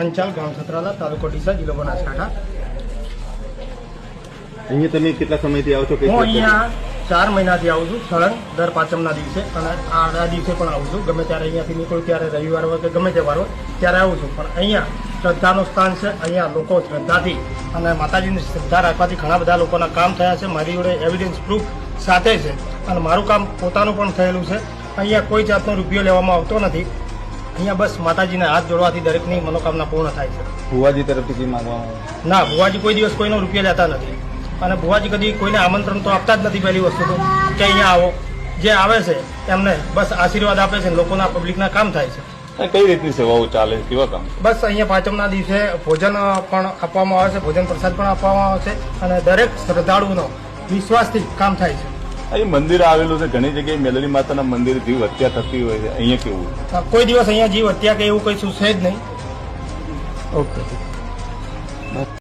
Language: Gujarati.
કંચાલ, ગામ સતરાલા, તાલુકો ડીસા, જિલ્લો બનાસકાંઠા. અહીંયા તમે કેટલા સમયથી આવો છો? હું અહીંયા 4 મહિનાથી આવું છું, સળંગ દર પાંચમના દિવસે, અને આ દિવસે પણ આવું છું. ગમે ત્યારે અહીંયાથી નીકળું ત્યારે, રવિવાર હોય કે ગમે તે વાર હોય ત્યારે આવું છું. પણ અહીંયા શ્રદ્ધાનું સ્થાન છે. અહીંયા લોકો શ્રદ્ધાથી અને માતાજીની શ્રદ્ધા રાખવાથી ઘણા બધા લોકોના કામ થયા છે. મારી જોડે એવિડન્સ પ્રૂફ સાથે છે, અને મારું કામ પોતાનું પણ થયેલું છે. અહીંયા કોઈ જાતનો રૂપિયો લેવામાં આવતો નથી. અહીંયા બસ માતાજીને હાથ જોડવાથી દરેકની મનોકામના પૂર્ણ થાય છે. ભુવાજી તરફથી કઈ માંગવામાં ના, ભુવાજી કોઈ દિવસ કોઈનો રૂપિયા લેતા નથી, અને ભુવાજી કદી કોઈને આમંત્રણ તો આપતા જ નથી. પહેલી વસ્તુ તો કે અહીંયા આવો, જે આવે છે એમને બસ આશીર્વાદ આપે છે, લોકોના પબ્લિકના કામ થાય છે. કઈ રીતની સેવાઓ ચાલે, કેવા કામ? બસ અહીંયા પાંચમના દિવસે ભોજન પણ આપવામાં આવે છે, ભોજન પ્રસાદ પણ આપવામાં આવે છે, અને દરેક શ્રદ્ધાળુઓનો વિશ્વાસથી કામ થાય છે. અહીં મંદિર આવેલું છે, ઘણી જગ્યાએ મેલડી માતાના મંદિર જીવ હત્યા થતી હોય છે, અહીંયા કેવું? કોઈ દિવસ અહીંયા જીવ હત્યા કે એવું કઈ છે જ નહીં. ઓકે.